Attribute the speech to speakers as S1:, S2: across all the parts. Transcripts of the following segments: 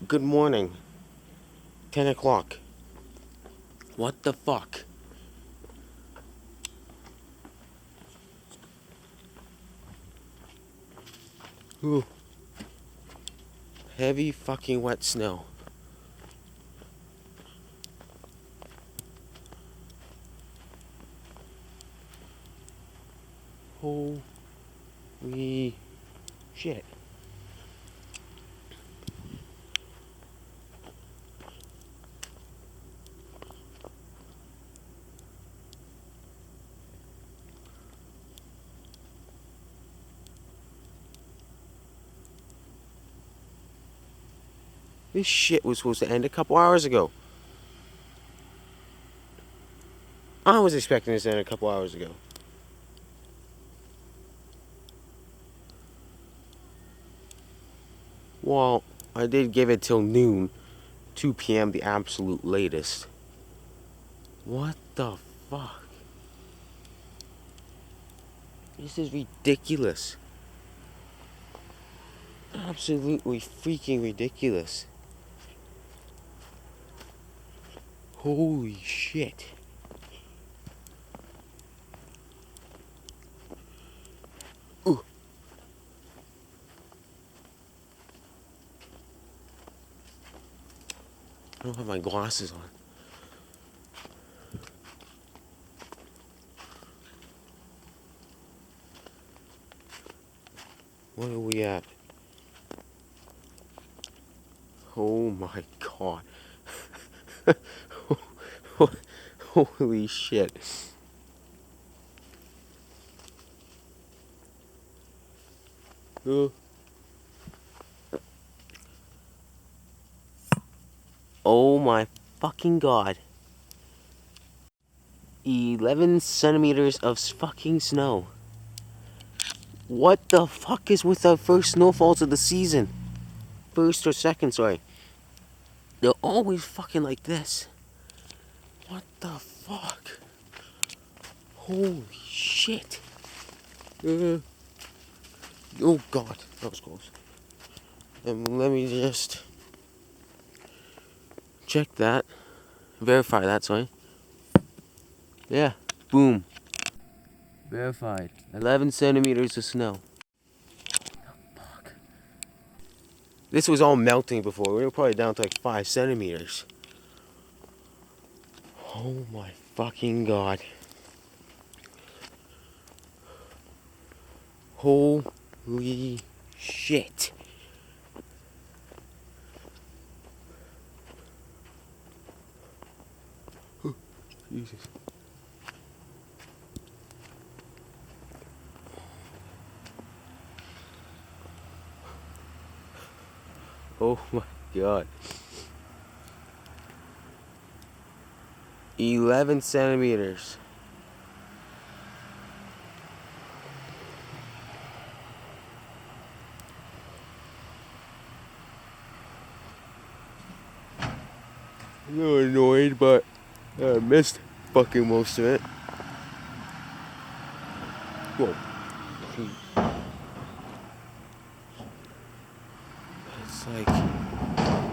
S1: good morning. 10 o'clock. What the fuck? Ooh. Heavy fucking wet snow. Holy shit. This shit was supposed to end a couple hours ago. I was expecting this to end a couple hours ago. Well, I did give it till noon. 2 p.m. the absolute latest. What the fuck? This is ridiculous. Absolutely freaking ridiculous. Holy shit. Ooh. I don't have my glasses on. What are we at? Oh my god. Holy shit. Oh my fucking god. 11 centimeters of fucking snow. What the fuck is with our first snowfalls of the season? First or second, sorry. They're always fucking like this. What the fuck? Holy shit. Oh god, that was close. And let me just check that. Verify that, sorry. Yeah, boom. Verified. 11 centimeters of snow. Fuck. This was all melting before. We were probably down to like 5 centimeters. Oh my fucking god. Holy shit. Jesus. Oh my god. 11 centimeters. I'm a little annoyed, but I missed fucking most of it. Whoa. It's like,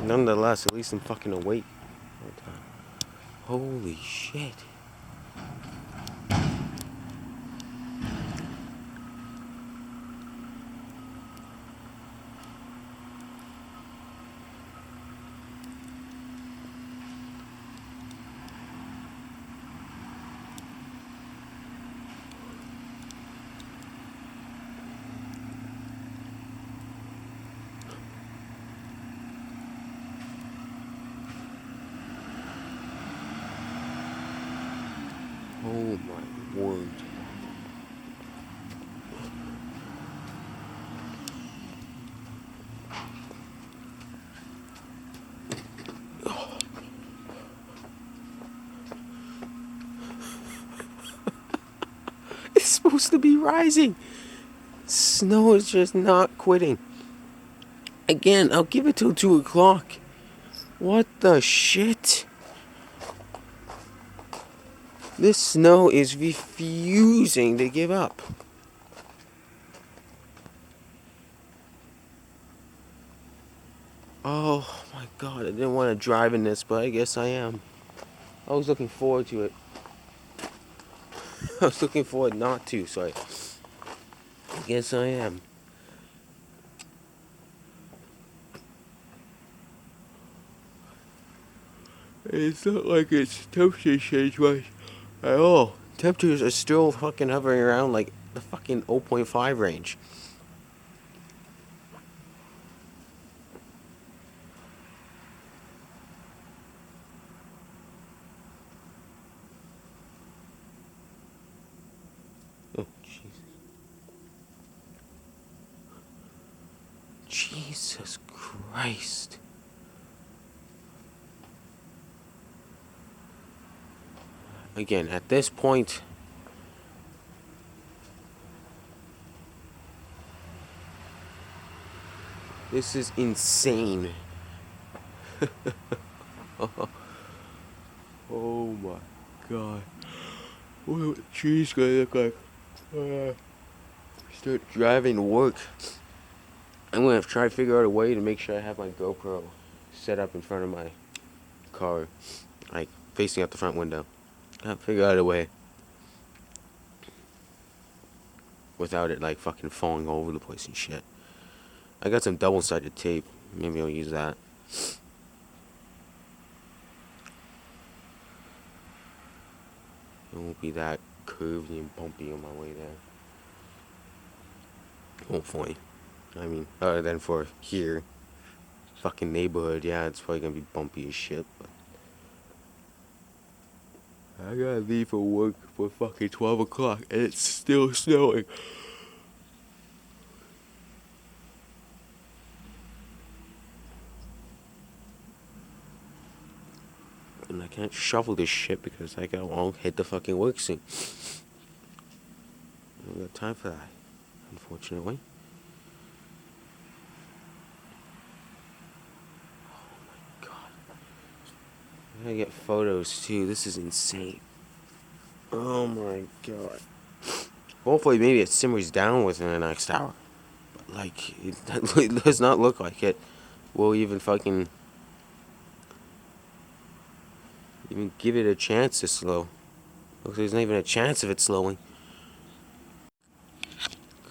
S1: nonetheless, at least I'm fucking awake all the time. Holy shit. Oh my word. It's supposed to be rising. Snow is just not quitting. Again, I'll give it till 2 o'clock. What the shit? This snow is refusing to give up. Oh my god, I didn't want to drive in this, but I guess I am. I was looking forward to it. I was looking forward not to, so I guess I am. It's not like it's temperature change much at all. Temperatures are still fucking hovering around like the fucking zero point 0.5 range. Oh, Jesus Christ. Again, at this point, this is insane. Oh my god. What are the trees gonna look like? Start driving to work. I'm gonna try to figure out a way to make sure I have my GoPro set up in front of my car, like facing out the front window. I'll figure out a way without it like fucking falling all over the place and shit. I got some double-sided tape. Maybe I'll use that. It won't be that curvy and bumpy on my way there. Hopefully. I mean, other than for here, fucking neighborhood, yeah, it's probably gonna be bumpy as shit, but I gotta leave for work for fucking 12 o'clock and it's still snowing. And I can't shovel this shit because I won't hit the fucking work scene. I don't got time for that, unfortunately. God. I gotta get photos too. This is insane. Oh my god. Hopefully, maybe it simmers down within the next hour. But, like, it does not look like it will even give it a chance to slow. Looks like there's not even a chance of it slowing.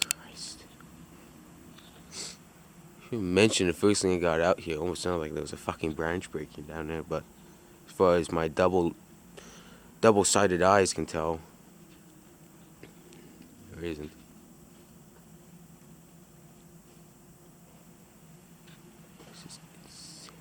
S1: Christ. You mentioned the first thing I got out here, it almost sounded like there was a fucking branch breaking down there, but as far as my double-sided eyes can tell, there isn't. This is insane.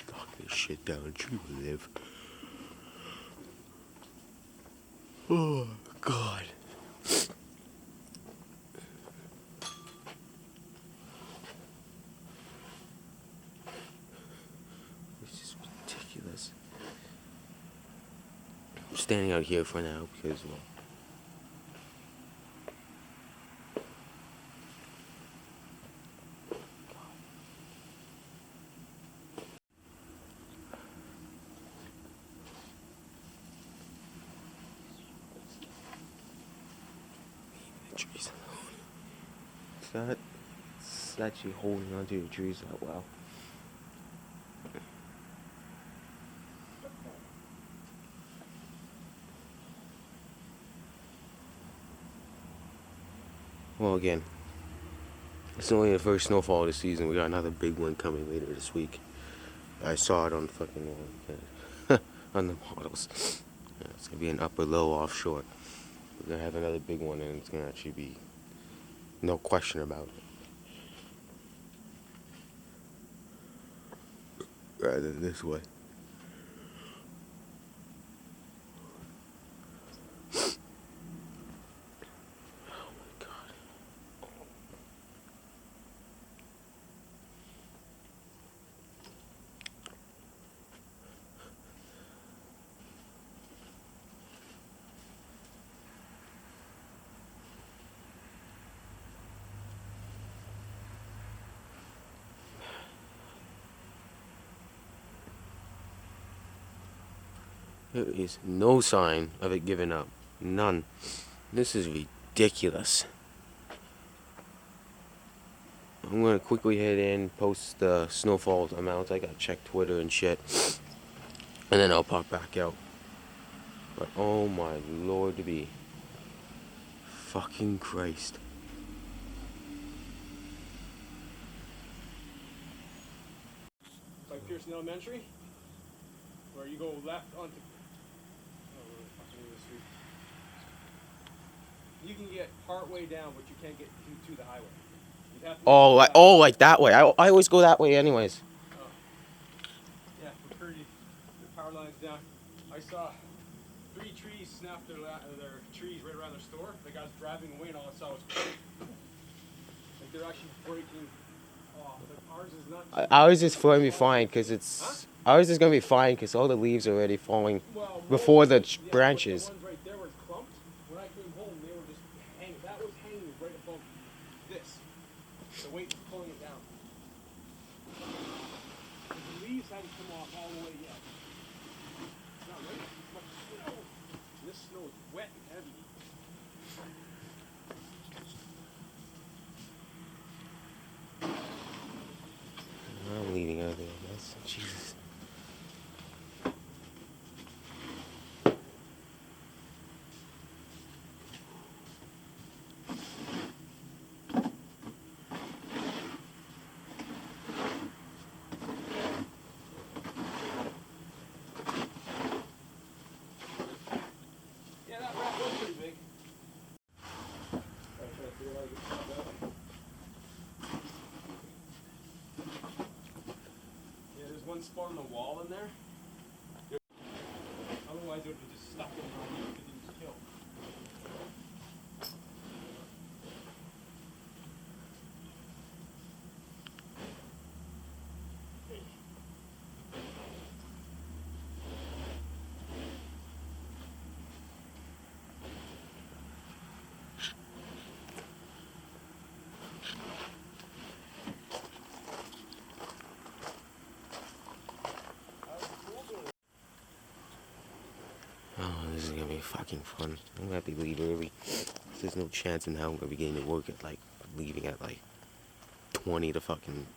S1: Knock this shit down, tree will live. Oh, God. This is ridiculous. I'm standing out here for now because, well, trees alone. It's actually holding onto the trees that well. Well, again, it's only the first snowfall of the season. We got another big one coming later this week. I saw it on the fucking on the models. Yeah, it's gonna be an upper low offshore. We're gonna have another big one, and it's gonna actually be no question about it. Rather than this way. Oh my god. There is no sign of it giving up. None. This is ridiculous. I'm gonna quickly head in, post the snowfall amounts. I gotta check Twitter and shit. And then I'll pop back out. But oh my lord to be. Fucking Christ.
S2: By Pearson Elementary, where you go left onto. You can get part way down, but you can't get to the highway. You'd have to
S1: Like that way. I always go that way, anyways.
S2: Oh. Yeah, for pretty. The power line's down. I saw 3 trees snap their trees right around their store. The guy's driving away, and all I saw was like they're actually breaking off. Like ours is not.
S1: Ours is going to be fine because it's. Huh? Ours is going to be fine because all the leaves are already falling before the branches.
S2: The ones right there were clumped. When I came home, they were just hanging. That was hanging right above this. The weight was pulling it down. The leaves haven't come off all the way yet. It's not raining much snow. This snow is wet and heavy.
S1: I'm leaving out there, guys. Jesus.
S2: Yeah, that rat was pretty big. Yeah, there's one spot on the wall in there. Otherwise, it would have just stuck in there and it was killed.
S1: Oh, this is gonna be fucking fun. I'm gonna have to leave early. There's no chance in hell I'm gonna be getting to work at leaving at 20 to fucking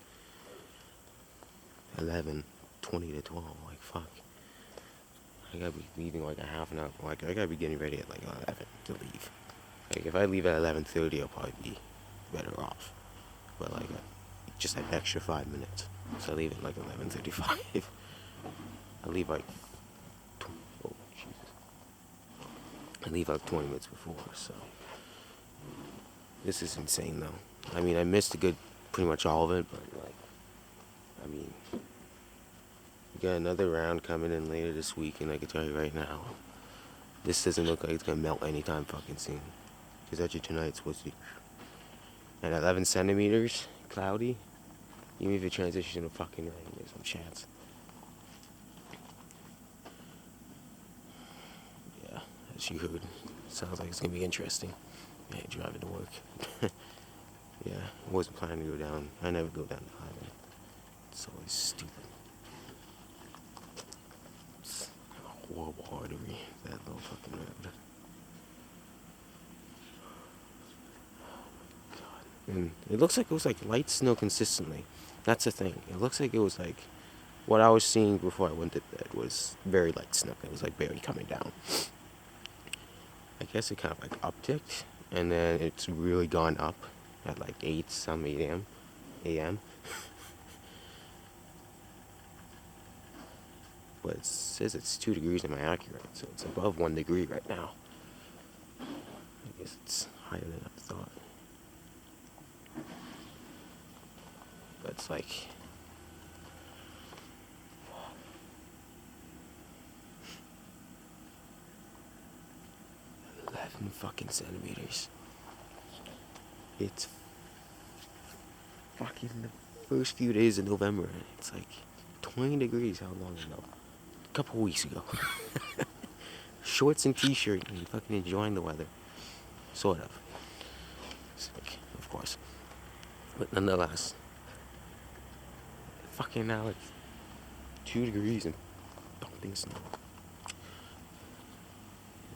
S1: 11, 20 to 12. Like, fuck. I gotta be leaving a half an hour. I gotta be getting ready at 11 to leave. If I leave at 11:30, I'll probably be better off. But just an extra 5 minutes. So I leave at 11:35. I leave oh Jesus. I leave 20 minutes before, so this is insane though. I mean, I missed pretty much all of it, but we got another round coming in later this week, and I can tell you right now, this doesn't look like it's gonna melt anytime fucking soon. Because actually tonight it's supposed to be at 11 centimeters, cloudy. Even if it transitions to fucking rain, there's some chance. Yeah, as you heard, sounds like it's gonna be interesting. Yeah, driving to work. Yeah, I wasn't planning to go down. I never go down the highway. It's always stupid. It's a horrible artery, that little fucking road. And it looks like it was light snow consistently. That's the thing. It looks like it was what I was seeing before I went to bed was very light snow. It was barely coming down. I guess it kind of upticked, and then it's really gone up at 8 a.m. But it says it's 2 degrees in my accurate, so it's above 1 degree right now. I guess it's higher than I thought. But it's 11 fucking centimeters. It's fucking the first few days of November, and it's 20 degrees. How long ago? A couple weeks ago. Shorts and t-shirt and fucking enjoying the weather. Sort of. Of course. But nonetheless. Fucking now it's 2 degrees and dumping snow.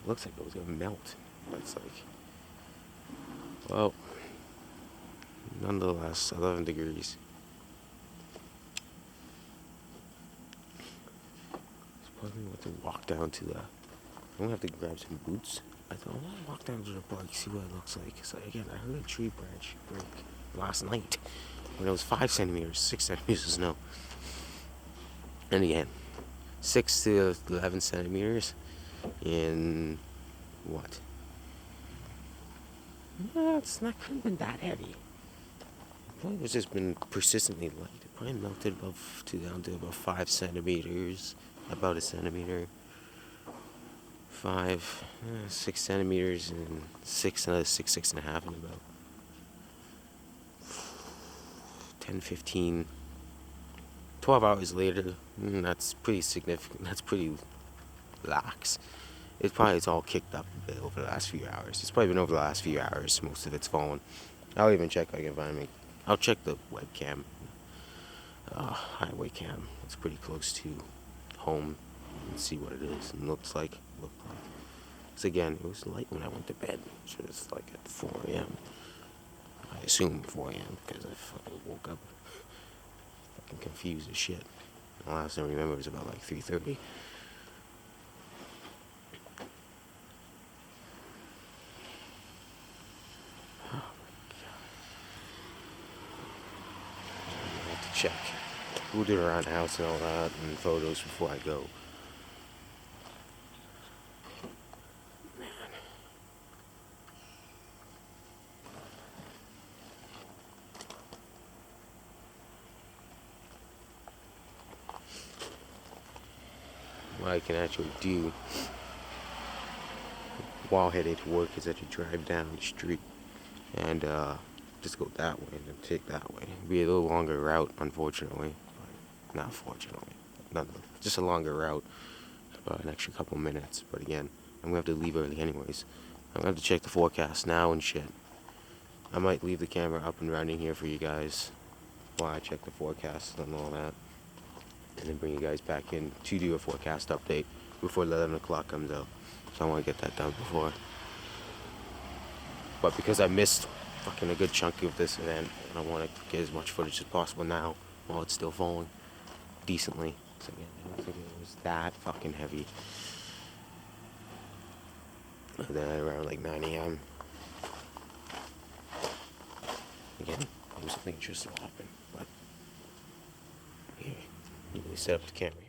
S1: looks like it was gonna melt. But it's like, well, nonetheless, 11 degrees. Probably want to walk down to the. I'm gonna have to grab some boots. I thought I want to walk down to the park, see what it looks like. So again, I heard a tree branch break last night when it was 5 centimeters, 6 centimeters of snow. And again, 6 to 11 centimeters in what? Well, it's not couldn't have been that heavy. It probably was just been persistently light. It probably melted above to down to about 5 centimeters, about a centimeter. 5, 6 centimeters, and another 6.5, and about 10, 15, 12 hours later. That's pretty significant. That's pretty lax. It's all kicked up a bit over the last few hours. It's probably been over the last few hours. Most of it's fallen. I'll even check if I can find me. I'll check the webcam, highway cam. It's pretty close to home, and see what it is and looks like. Because again, it was light when I went to bed, so it's like at 4 a.m. I assume 4 a.m. because I fucking woke up fucking confused as shit. The last thing I remember was about like 3:30. Oh my god. I have to check who did around the house and all that, and photos before I go. What I can actually do while heading to work is actually drive down the street and just go that way and then take that way. It'll be a little longer route, unfortunately. Not fortunately. Just a longer route. About an extra couple minutes. But again, I'm going to have to leave early anyways. I'm going to have to check the forecast now and shit. I might leave the camera up and running here for you guys while I check the forecast and all that. And then bring you guys back in to do a forecast update before 11 o'clock comes out. So I want to get that done before. But because I missed fucking a good chunk of this event, and I want to get as much footage as possible now while it's still falling decently. So again, I don't think it was that fucking heavy. And then around like 9 a.m. Again, there was something interesting happen. But here. Let me set up the camera here.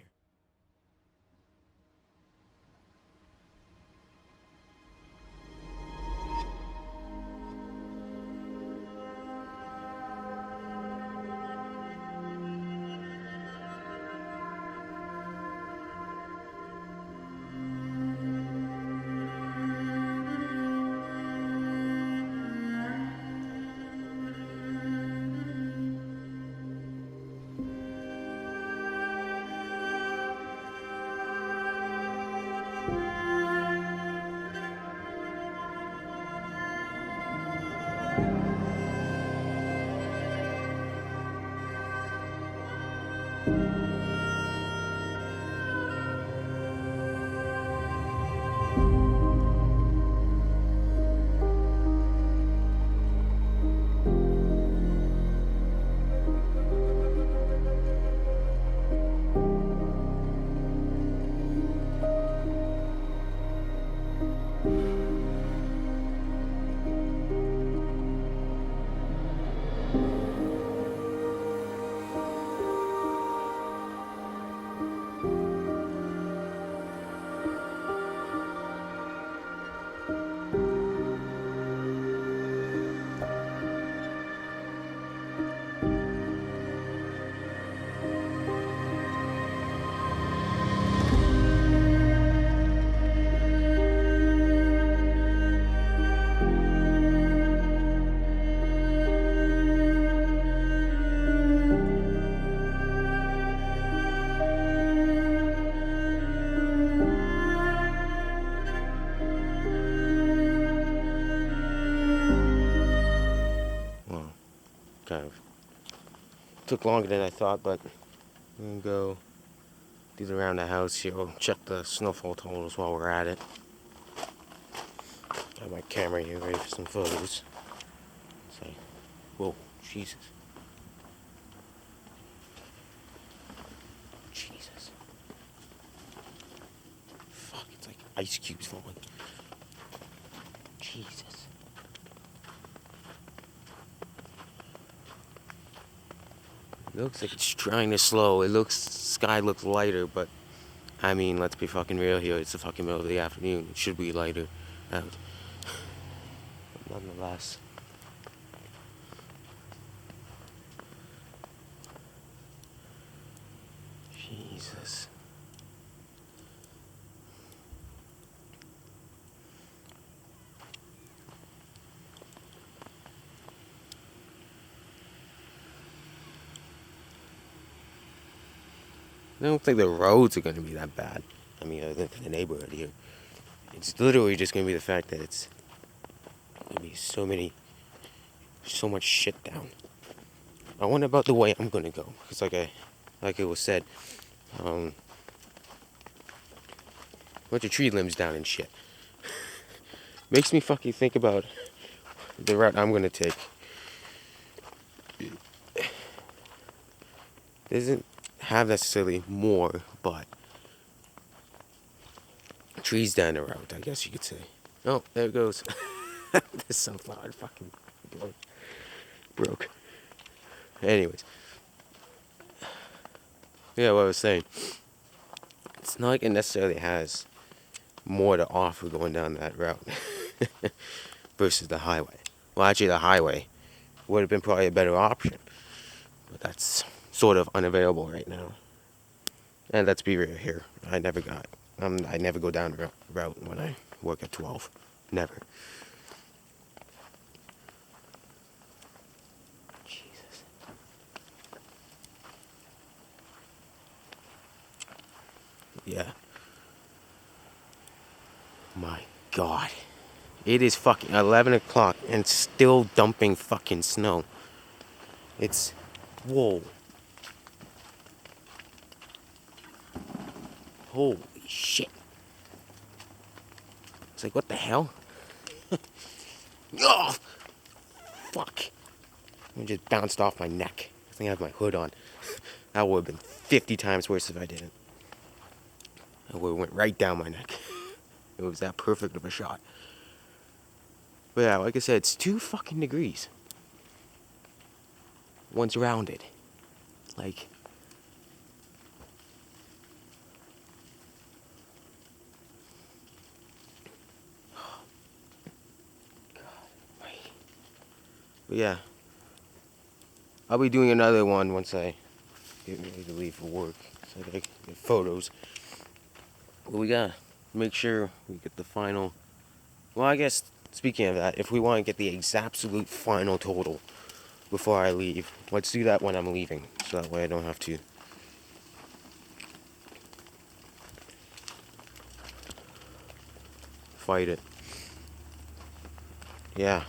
S1: Kind of took longer than I thought, but I'm gonna go do the around the house here. We'll check the snowfall totals while we're at it. Got my camera here ready for some photos. It's like, whoa, Jesus. Jesus. Fuck, it's like ice cubes falling. Jesus. It looks like it's trying to slow. Sky looks lighter, but I mean, let's be fucking real here. It's the fucking middle of the afternoon. It should be lighter out. But nonetheless. Jesus. I don't think the roads are going to be that bad. I mean, other than the neighborhood here. It's literally just going to be the fact that it's going to be so much shit down. I wonder about the way I'm going to go. Because like it was said, bunch of tree limbs down and shit. Makes me fucking think about the route I'm going to take. Doesn't have necessarily more, but trees down the road, I guess you could say. Oh, there it goes. The sunflower fucking broke. Anyways. Yeah, what I was saying. It's not like it necessarily has more to offer going down that route versus the highway. Well, actually, the highway would have been probably a better option, but that's sort of unavailable right now. And let's be real here. I never go down the route when I work at 12. Never. Jesus. Yeah. My God. It is fucking 11 o'clock and still dumping fucking snow. It's... Whoa. Holy shit. It's like, what the hell? Oh! Fuck. It just bounced off my neck. I think I have my hood on. That would have been 50 times worse if I didn't. It would have went right down my neck. It was that perfect of a shot. But yeah, like I said, it's 2 fucking degrees. One's rounded. Like... But yeah, I'll be doing another one once I get ready to leave for work. So I gotta get photos. But we gotta make sure we get the final. Well, I guess speaking of that, if we want to get the absolute final total before I leave, let's do that when I'm leaving. So that way I don't have to fight it. Yeah.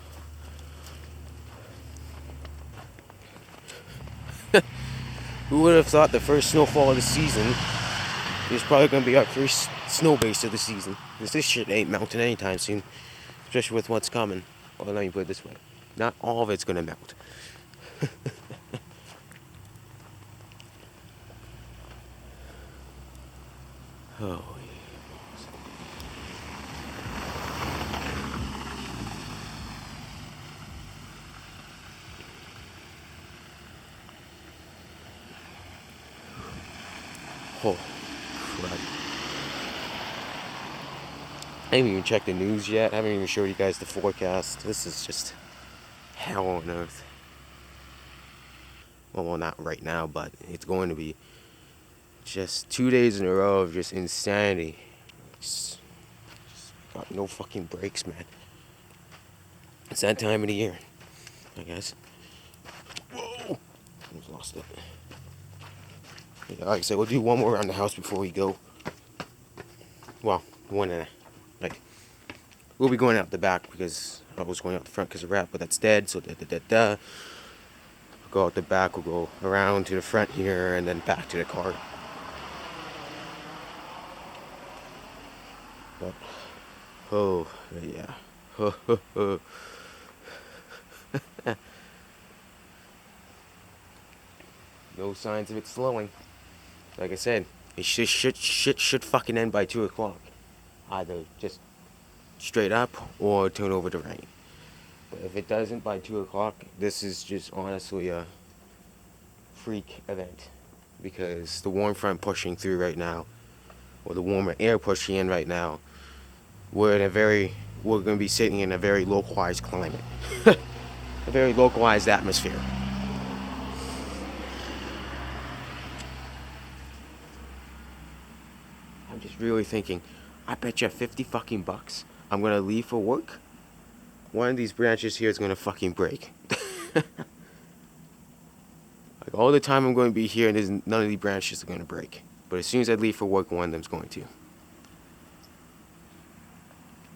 S1: Who would have thought the first snowfall of the season is probably going to be our first snow base of the season? Because this shit ain't melting anytime soon. Especially with what's coming. Well, let me put it this way. Not all of it's going to melt. Oh, oh, crud. I haven't even checked the news yet. I haven't even showed you guys the forecast. This is just hell on earth. Well, not right now, but it's going to be just 2 days in a row of just insanity. Just got no fucking breaks, man. It's that time of the year, I guess. Whoa! Almost lost it. Yeah, like I said, we'll do one more around the house before we go. Well, we'll be going out the back because I was going out the front because of rat, but that's dead, so We'll go out the back, we'll go around to the front here, and then back to the car. But, oh, yeah. No signs of it slowing. Like I said, it should fucking end by 2 o'clock. Either just straight up or turn over to rain. But if it doesn't by 2 o'clock, this is just honestly a freak event. Because the warm front pushing through right now, or the warmer air pushing in right now, we're going to be sitting in a very localized climate. A very localized atmosphere. I'm just really thinking, I bet you 50 fucking bucks I'm gonna leave for work. One of these branches here is gonna fucking break. Like all the time I'm going to be here, and none of these branches are gonna break. But as soon as I leave for work, one of them's going to.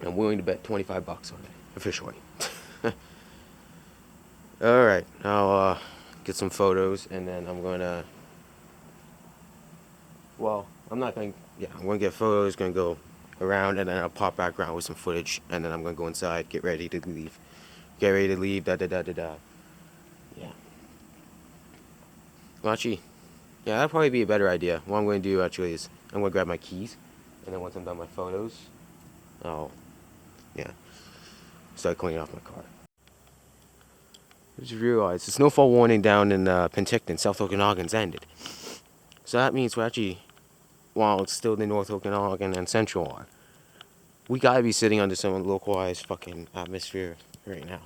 S1: I'm willing to bet 25 bucks on it, officially. Alright, I'll get some photos, and then I'm gonna... Well, I'm gonna get photos, gonna go around, and then I'll pop back around with some footage, and then I'm gonna go inside, get ready to leave. Da da da da da. Yeah. Well, actually, yeah, that'd probably be a better idea. What I'm gonna do actually is I'm gonna grab my keys, and then once I'm done my photos, I'll, start cleaning off my car. I just realized the snowfall warning down in Penticton, South Okanagan's ended. So that means we're actually, while it's still the North Okanagan and Central are, we gotta be sitting under some localized fucking atmosphere right now.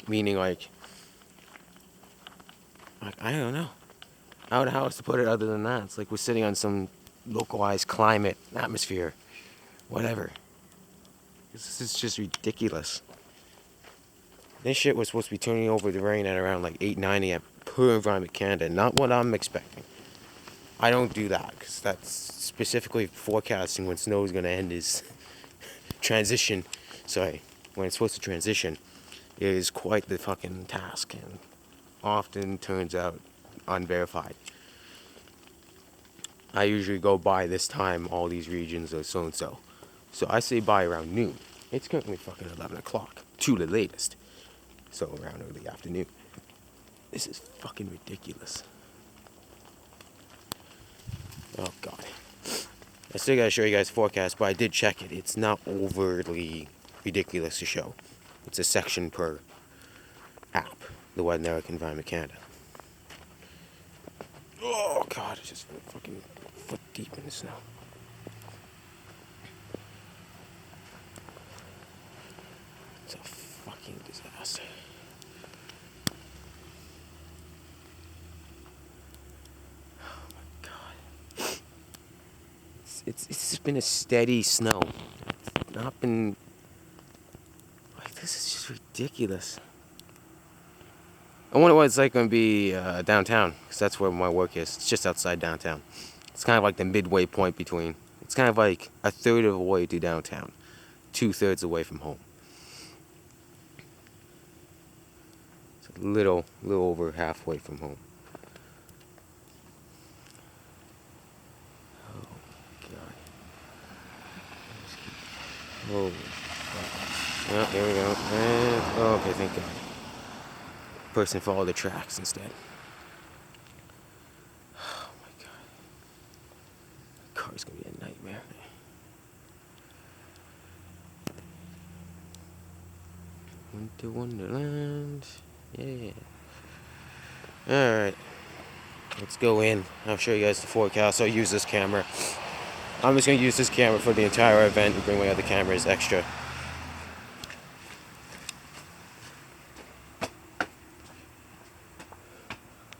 S1: Meaning like I don't know. I don't know how else to put it other than that. It's like we're sitting on some localized climate, atmosphere, whatever. This is just ridiculous. This shit was supposed to be turning over the rain at around like 8, 9 a.m. per Environment Canada. Not what I'm expecting. I don't do that because that's specifically forecasting when snow is going to end is transition. Sorry, when it's supposed to transition is quite the fucking task and often turns out unverified. I usually go by this time, all these regions are so and so. So I say by around noon. It's currently fucking 11 o'clock, to the latest. So around early afternoon. This is fucking ridiculous. Oh god. I still gotta show you guys the forecast, but I did check it. It's not overly ridiculous to show. It's a section per app, the Weather Network Environment Canada. Oh god, I just went fucking foot deep in the snow. It's a fucking disaster. Oh my god. It's just been a steady snow. It's not been like this is just ridiculous. I wonder what it's like going to be downtown, because that's where my work is. It's just outside downtown. It's kind of like the midway point between. It's kind of like a third of the way to downtown, 2/3 away from home. It's a little over halfway from home. Oh god. Oh. Oh, here we go. And, okay, thank God. Person followed the tracks instead. Oh my god. The car's gonna be a nightmare. Winter Wonderland. Yeah. Alright. Let's go in. I'll show you guys the forecast. I'll use this camera. I'm just gonna use this camera for the entire event and bring my other cameras extra.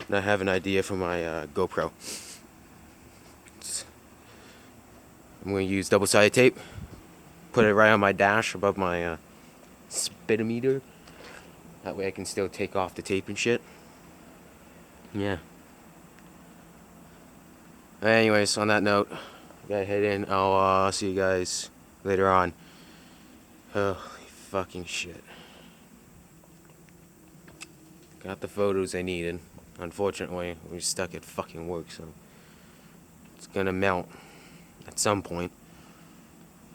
S1: And I have an idea for my GoPro. I'm going to use double-sided tape. Put it right on my dash above my speedometer. That way I can still take off the tape and shit. Yeah. Anyways, on that note, I gotta head in. I'll see you guys later on. Holy fucking shit. Got the photos I needed. Unfortunately, we're stuck at fucking work, so it's gonna melt at some point.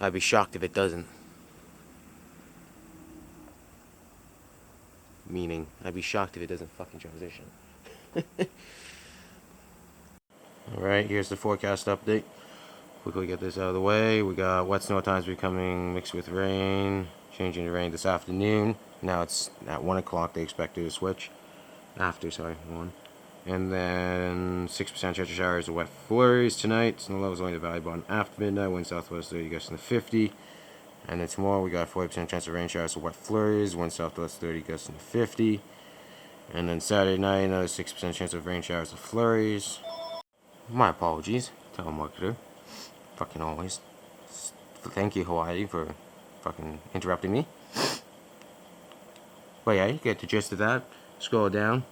S1: I'd be shocked if it doesn't. Meaning, I'd be shocked if it doesn't fucking transition. Alright, here's the forecast update. Quickly get this out of the way. We got wet snow at times becoming mixed with rain. Changing to rain this afternoon. Now it's at 1 o'clock. They expect it to switch. After, sorry, 1. And then 6% chance of showers or wet flurries tonight. Snow levels only the valley bottom after midnight. Wind southwest 30 gusts in the 50. And then tomorrow we got 40% chance of rain showers or wet flurries. Wind southwest 30 gusts in the 50. And then Saturday night, another 6% chance of rain showers or flurries. My apologies, telemarketer. Fucking always. Thank you, Hawaii, for fucking interrupting me. But yeah, you get the gist of that. Scroll down.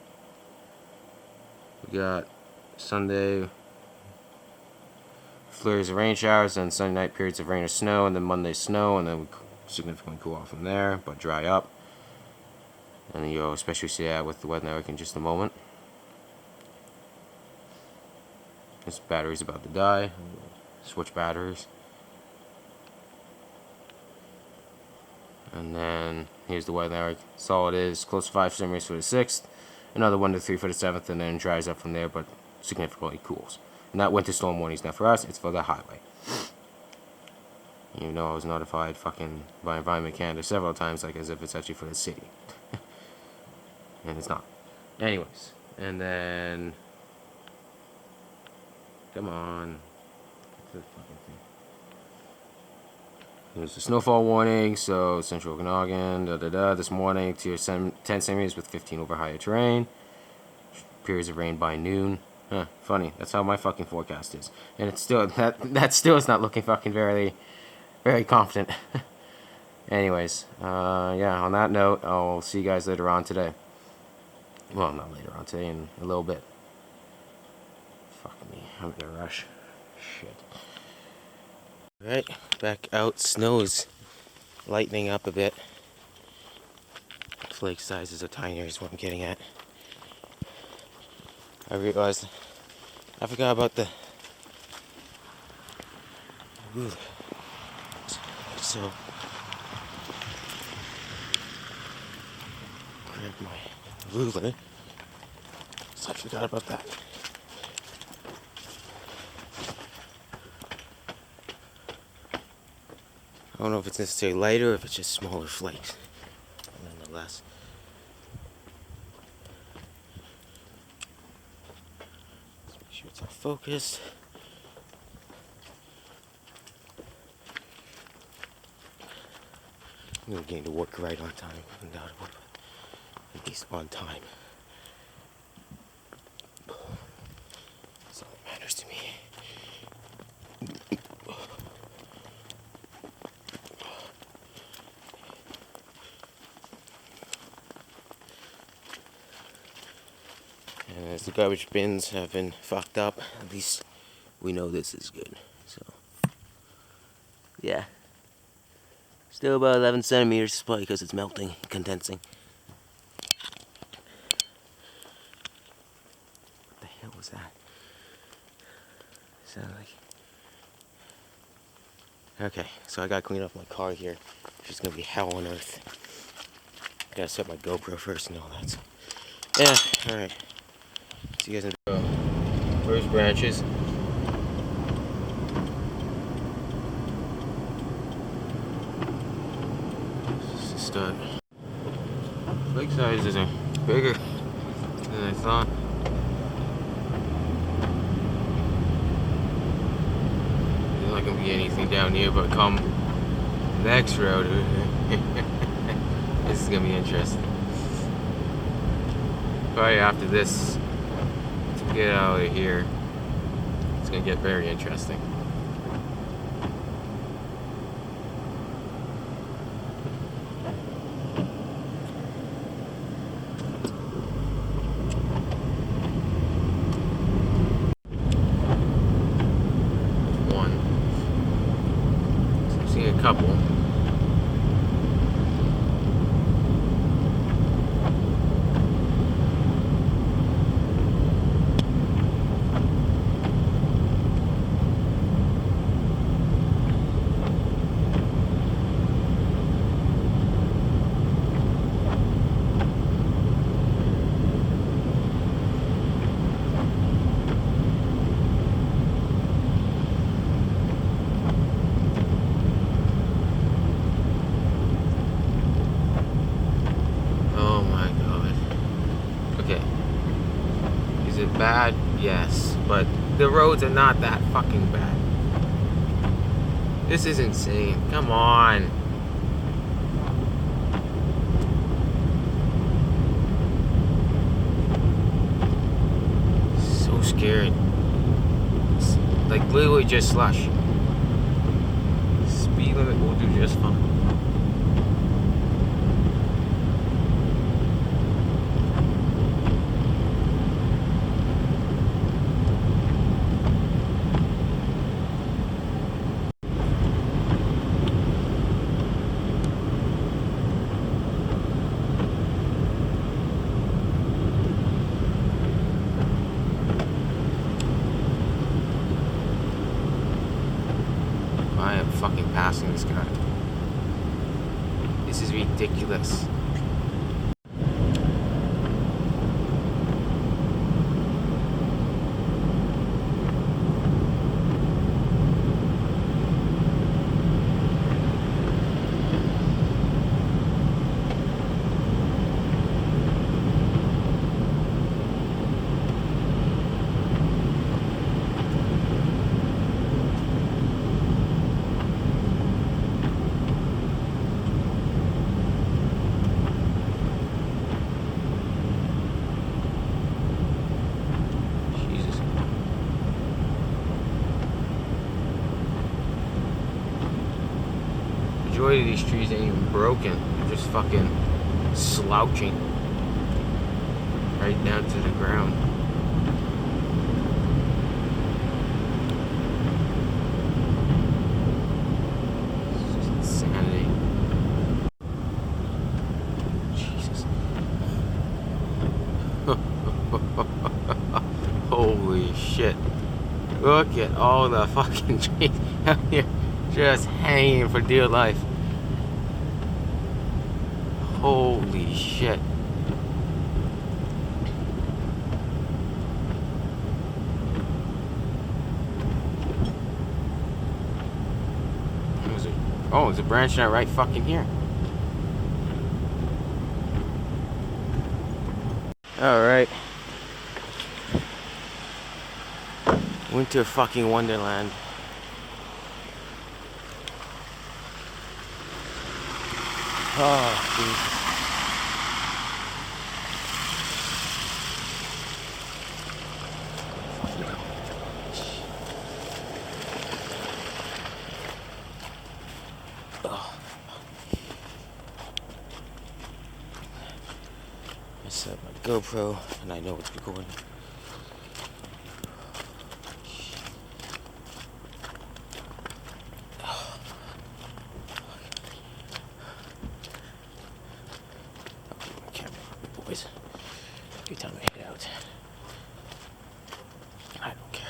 S1: We got Sunday flurries of rain showers, and Sunday night periods of rain or snow, and then Monday snow, and then we significantly cool off from there, but dry up. And then you'll especially see that with the weather network in just a moment. This battery's about to die. Switch batteries. And then here's the weather network. That's all it is. Close to 5 centimeters for the 6th. Another 1 to 3 for the 7th, and then dries up from there, but significantly cools. And that winter storm warning is not for us, it's for the highway. Even though I was notified fucking by Environment Canada several times, like as if it's actually for the city. And it's not. Anyways, and then come on. Get to the fucking thing. There's the snowfall warning, so central Okanagan, this morning, tier 10 centimeters with 15 over higher terrain. Periods of rain by noon. Huh, funny. That's how my fucking forecast is. And it's still, that still is not looking fucking very, very confident. Anyways, yeah, on that note, I'll see you guys later on today. Well, not later on today, in a little bit. Fuck me, I'm in a rush. Shit. Alright, back out. Snow is lightening up a bit. Flake sizes are tinier is what I'm getting at. I realized I forgot about the... Ooh. So... grab my ruler. So I forgot about that. I don't know if it's necessarily lighter or if it's just smaller flakes. Nonetheless. Let's make sure it's all focused. I'm really getting to work right on time, undoubtedly, but at least on time. That's all that matters to me. And as the garbage bins have been fucked up, at least we know this is good. So, yeah. Still about 11 centimeters, probably because it's melting, condensing. What the hell was that? Sounded like... Okay, so I gotta clean off my car here. It's gonna be hell on earth. Gotta set my GoPro first and all that. So, yeah, alright. See you guys in the first branches. Start. Flake sizes are bigger than I thought. There's not gonna be anything down here, but come next road, this is gonna be interesting. Probably after this, to get out of here, it's gonna get very interesting. A couple. but the roads are not that fucking bad. This is insane. Come on. So scared. It's like literally just slush. Speed limit will do just fine. I am fucking passing this guy. This is ridiculous. Majority of these trees ain't even broken. They're just fucking slouching right down to the ground. It's just insanity. Jesus. Holy shit. Look at all the fucking trees out here just hanging for dear life. Holy shit. Oh, there's a branch out right fucking here. Alright. Winter fucking wonderland. Oh, Jesus. Oh. I set my GoPro and I know it's recording. Boys, good time to head out. I don't care.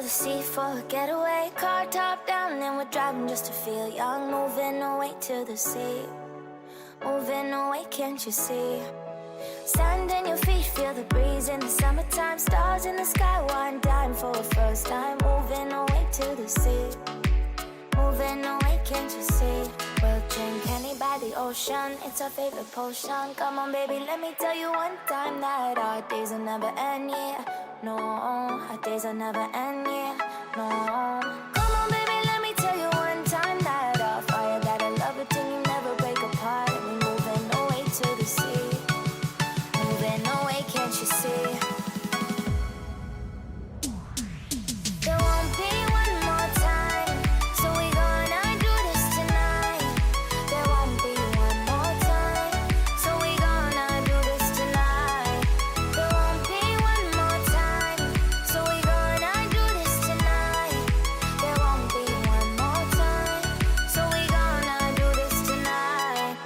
S3: the sea for a getaway. Car top down and we're driving just to feel young. Moving away to the sea. Moving away, can't you see? Sand in your feet, feel the breeze in the summertime. Stars in the sky, one dime for a first time. Moving away to the sea. Moving away, can't you see? We'll drink honey by the ocean, it's our favorite potion. Come on baby, let me tell you one time that our days will never end, yeah. No, our days will never end, yeah. No. Come on baby, let me tell you one time that our fire got a love it till you never break apart. And we're moving away to the sea. Moving away, can't you see? There won't be one more time, so we gonna do this tonight. There won't be one more time, so we gonna do this tonight. There won't be one more time, so we gonna do this tonight. There won't be one more time, so we gonna do this tonight.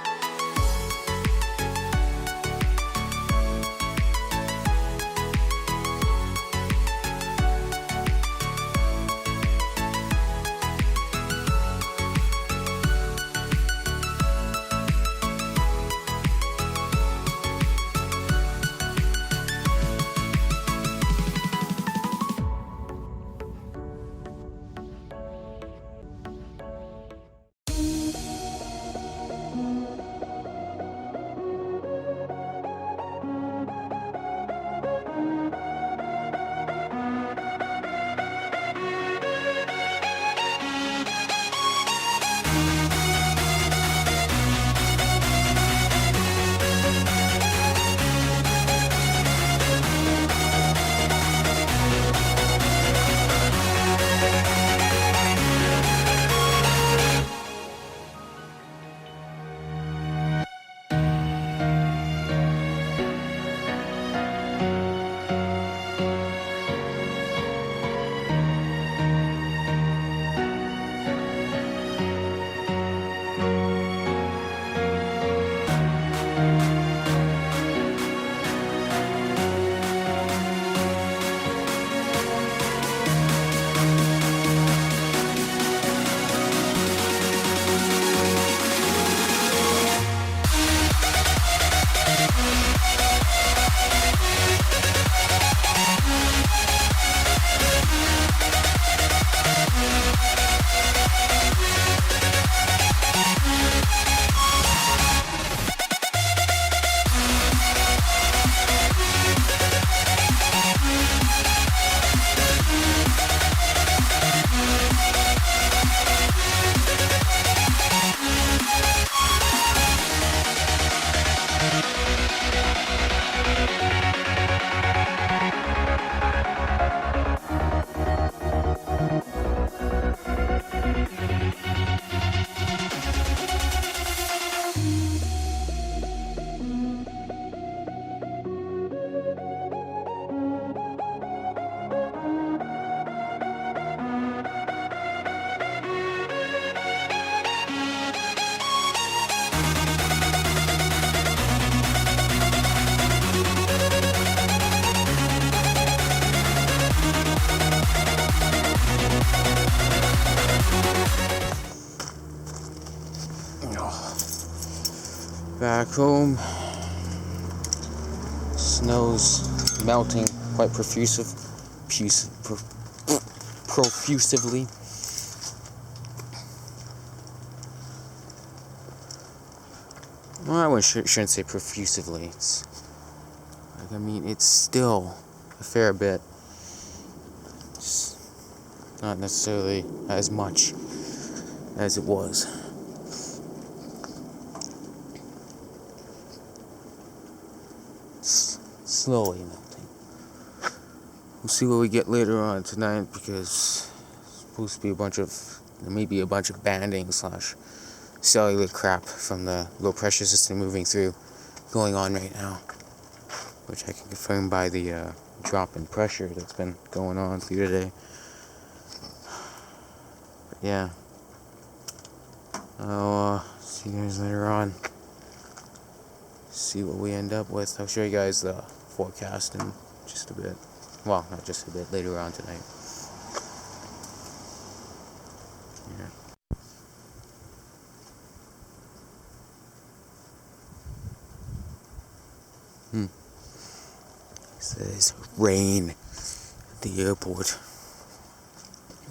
S1: Back home, snow's melting quite profusively. Well, I shouldn't say profusively. It's like, I mean, it's still a fair bit. Just not necessarily as much as it was. Slowly melting. We'll see what we get later on tonight, because it's supposed to be there may be a bunch of banding / cellular crap from the low pressure system moving through going on right now, which I can confirm by the drop in pressure that's been going on through today. But yeah, I'll see you guys later on. See what we end up with. I'll show you guys the forecast in just a bit. Well, not just a bit, later on tonight. Says rain at the airport.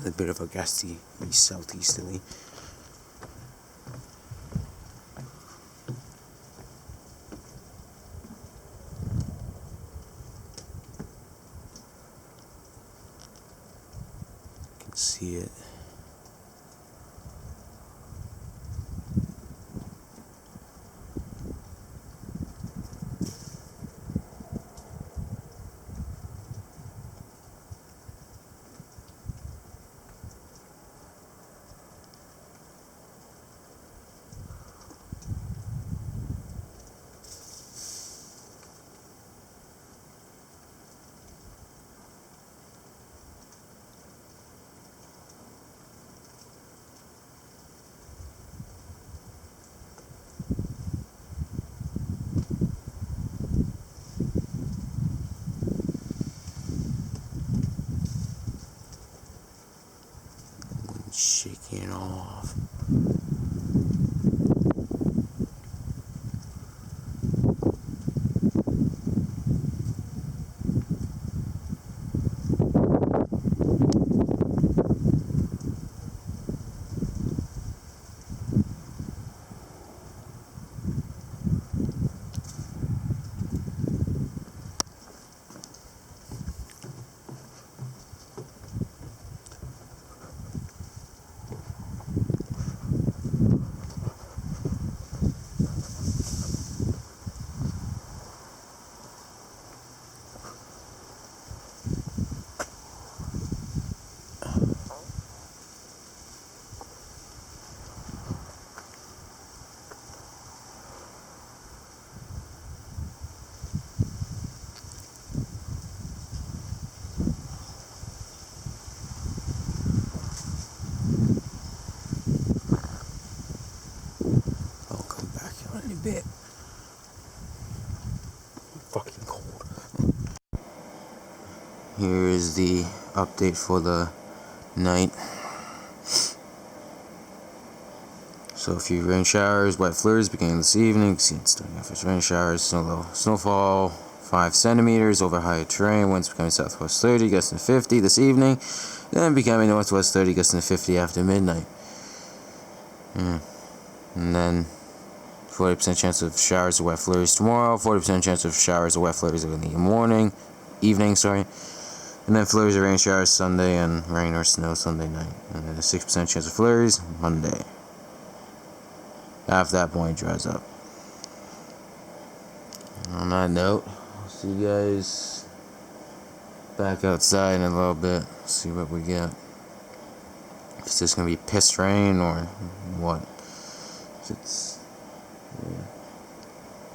S1: A bit of a gusty southeasterly. You can see it. Shaking off. I'll come back in a bit. Fucking cold. Here is the update for the night. So a few rain showers, wet flurries beginning this evening. You can see it's starting off as rain showers, snowfall 5 centimeters over higher terrain. Winds becoming southwest 30, gusting 50 this evening. Then becoming northwest 30, gusting 50 after midnight. And then 40% chance of showers or wet flurries tomorrow. 40% chance of showers or wet flurries in the evening. And then flurries or rain showers Sunday and rain or snow Sunday night. And then a 6% chance of flurries Monday. After that point, it dries up. On that note, I'll see you guys back outside in a little bit. See what we get. If it's just gonna be piss rain or what. If it's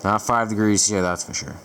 S1: not 5 degrees here, that's for sure.